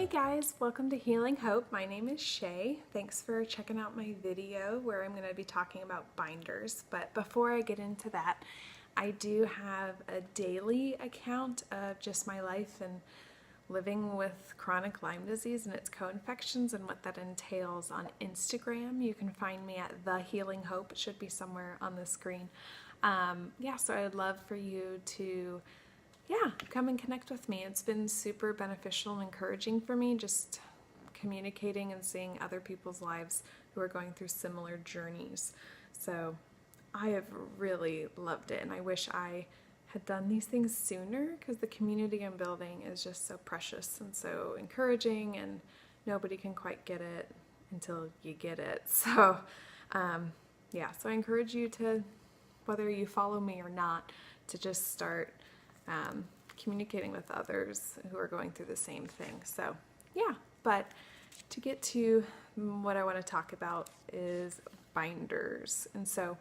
Hey guys, welcome to Healing Hope. My name is Shay. Thanks for checking out my video where I'm going to be talking about binders. But before I get into that, I do have a daily account of just my life and living with chronic Lyme disease and its co-infections and what that entails on Instagram. You can find me at The Healing Hope. It should be somewhere on the screen. So I'd love for you to come and connect with me. It's been super beneficial and encouraging for me, just communicating and seeing other people's lives who are going through similar journeys. So I have really loved it, and I wish I had done these things sooner because the community I'm building is just so precious and so encouraging, and nobody can quite get it until you get it. So so I encourage you to, whether you follow me or not, to just start communicating with others who are going through the same thing. So but to get to what I want to talk about is binders. And so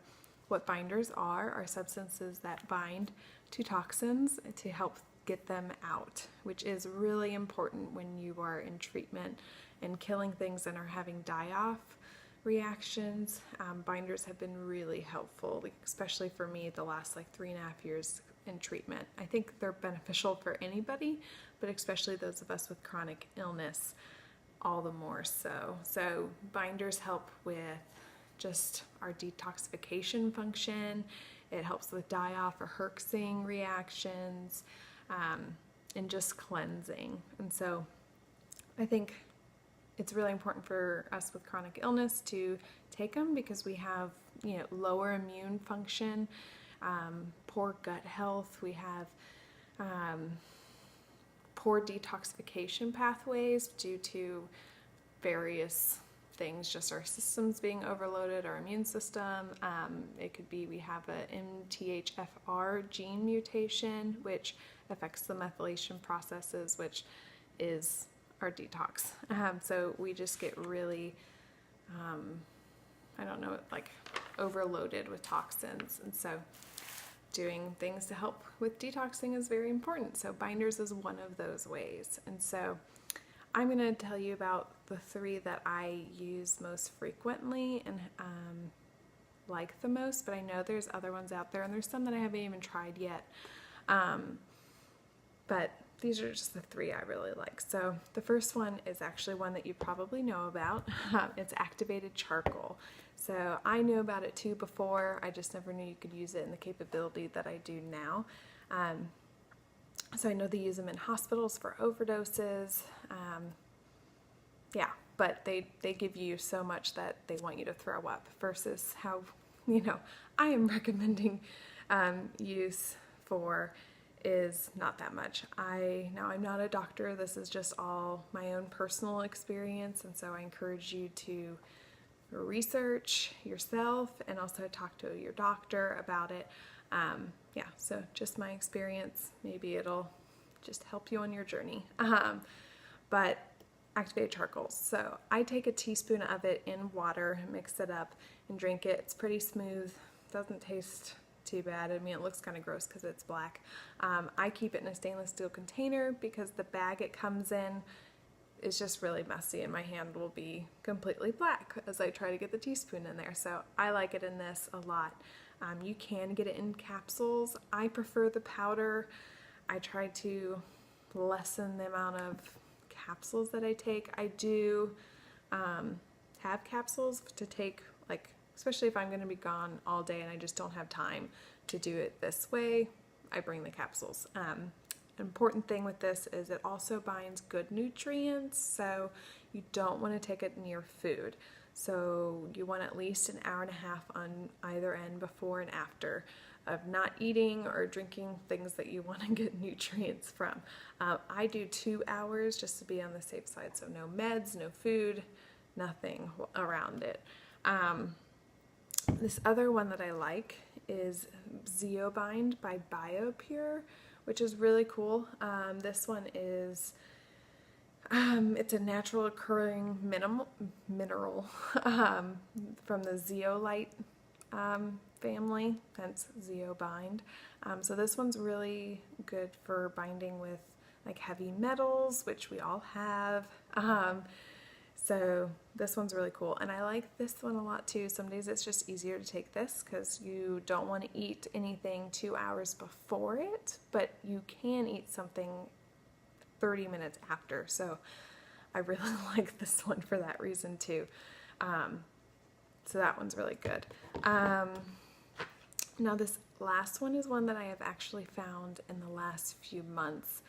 what binders are substances that bind to toxins to help get them out, which is really important when you are in treatment and killing things and are having die-off reactions. Binders have been really helpful, especially for me the last 3.5 years in treatment. I think they're beneficial for anybody, but especially those of us with chronic illness, all the more so. So binders help with just our detoxification function. It helps with die-off or herxing reactions, and just cleansing. And so I think it's really important for us with chronic illness to take them because we have, lower immune function, poor gut health. We have poor detoxification pathways due to various things, just our systems being overloaded, our immune system. It could be we have a MTHFR gene mutation, which affects the methylation processes, which is our detox. So we just get really, overloaded with toxins. And so doing things to help with detoxing is very important. So binders is one of those ways. And so I'm going to tell you about the 3 that I use most frequently and like the most, but I know there's other ones out there, and there's some that I haven't even tried yet. But these are just the 3 I really like. So the first one is actually one that you probably know about. It's activated charcoal. So I knew about it too before. I just never knew you could use it in the capability that I do now. So I know they use them in hospitals for overdoses. But they give you so much that they want you to throw up versus how, I am recommending use for is not that much. Now I'm not a doctor. This is just all my own personal experience, and so I encourage you to research yourself and also talk to your doctor about it. So just my experience. Maybe it'll just help you on your journey. But activated charcoal. So I take a teaspoon of it in water, mix it up, and drink it. It's pretty smooth. Doesn't taste too bad. I mean, it looks kind of gross because it's black. I keep it in a stainless steel container because the bag it comes in is just really messy, and my hand will be completely black as I try to get the teaspoon in there. So I like it in this a lot. You can get it in capsules. I prefer the powder. I try to lessen the amount of capsules that I take. I do have capsules to take, especially if I'm going to be gone all day and I just don't have time to do it this way, I bring the capsules. Important thing with this is it also binds good nutrients, so you don't want to take it near food. So you want at least an hour and a half on either end before and after of not eating or drinking things that you want to get nutrients from. I do 2 hours just to be on the safe side, so no meds, no food, nothing around it. This other one that I like is Zeobind by BioPure, which is really cool. This one is, it's a natural occurring mineral from the zeolite family, hence Zeobind. So this one's really good for binding with like heavy metals, which we all have. So this one's really cool, and I like this one a lot too. Some days it's just easier to take this because you don't want to eat anything 2 hours before it, but you can eat something 30 minutes after. So I really like this one for that reason too. So that one's really good. Now this last one is one that I have actually found in the last few months.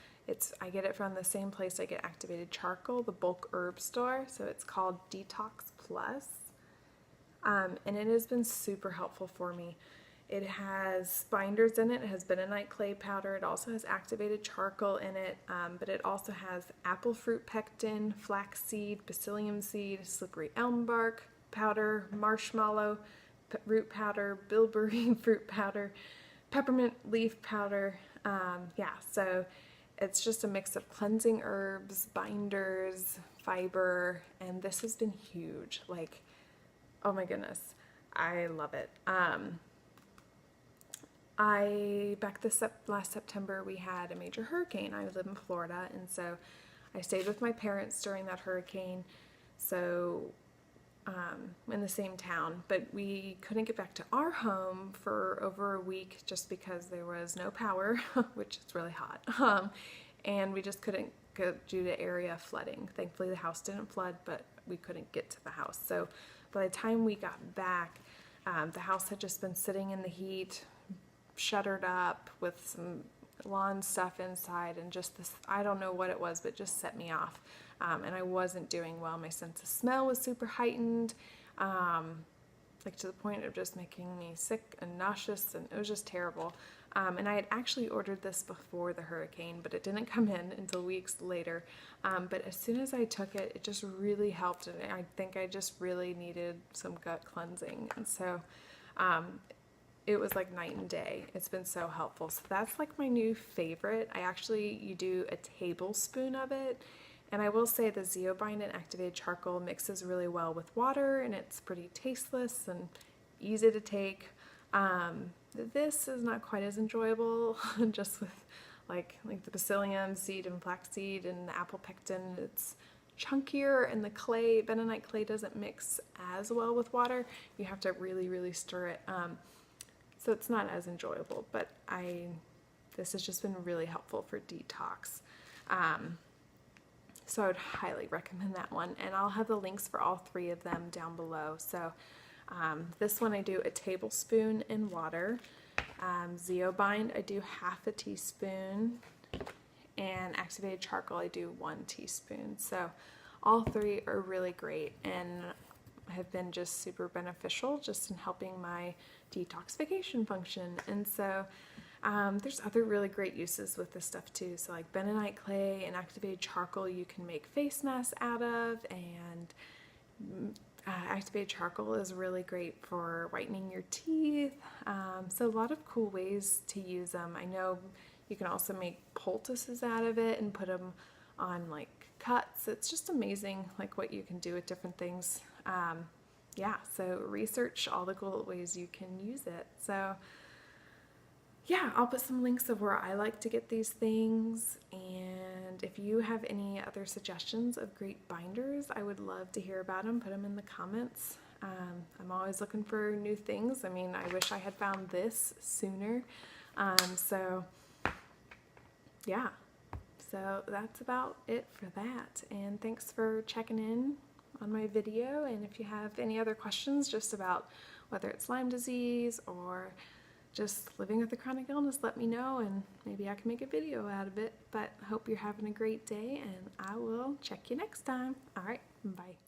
I get it from the same place I get activated charcoal, the bulk herb store. So it's called Detox Plus. And it has been super helpful for me. It has binders in it. It has bentonite clay powder. It also has activated charcoal in it, but it also has apple fruit pectin, flaxseed, psyllium seed, slippery elm bark powder, marshmallow root powder, bilberry fruit powder, peppermint leaf powder. Yeah, so it's just a mix of cleansing herbs, binders, fiber, and this has been huge. Like, oh my goodness, I love it. Back last September, we had a major hurricane. I live in Florida, and so I stayed with my parents during that hurricane, so in the same town, but we couldn't get back to our home for over a week just because there was no power, which is really hot, and we just couldn't go due to area flooding. Thankfully the house didn't flood, but we couldn't get to the house. So by the time we got back, the house had just been sitting in the heat, shuttered up with some lawn stuff inside, and just this, I don't know what it was, but just set me off. And I wasn't doing well. My sense of smell was super heightened, like to the point of just making me sick and nauseous, and it was just terrible. And I had actually ordered this before the hurricane, but it didn't come in until weeks later. But as soon as I took it, it just really helped, and I think I just really needed some gut cleansing. And so it was like night and day. It's been so helpful. So that's like my new favorite. You do a tablespoon of it. And I will say the Zeobind and activated charcoal mixes really well with water, and it's pretty tasteless and easy to take. This is not quite as enjoyable, just with like the psyllium seed and flaxseed and the apple pectin. It's chunkier, and the clay, bentonite clay, doesn't mix as well with water. You have to really, really stir it. So it's not as enjoyable, but this has just been really helpful for detox. So I would highly recommend that one, and I'll have the links for all three of them down below. So this one I do a tablespoon in water. Zeobind I do half a teaspoon, and activated charcoal I do 1 teaspoon. So all three are really great and have been just super beneficial just in helping my detoxification function. And so there's other really great uses with this stuff too. So like bentonite clay and activated charcoal you can make face masks out of, and activated charcoal is really great for whitening your teeth. So a lot of cool ways to use them. I know you can also make poultices out of it and put them on like cuts. It's just amazing like what you can do with different things. Yeah, so research all the cool ways you can use it. So yeah, I'll put some links of where I like to get these things, and if you have any other suggestions of great binders, I would love to hear about them. Put them in the comments. I'm always looking for new things. I mean, I wish I had found this sooner. So yeah, so that's about it for that, and thanks for checking in on my video. And if you have any other questions just about whether it's Lyme disease or just living with a chronic illness, let me know, and maybe I can make a video out of it. But I hope you're having a great day, and I will check you next time. All right, bye.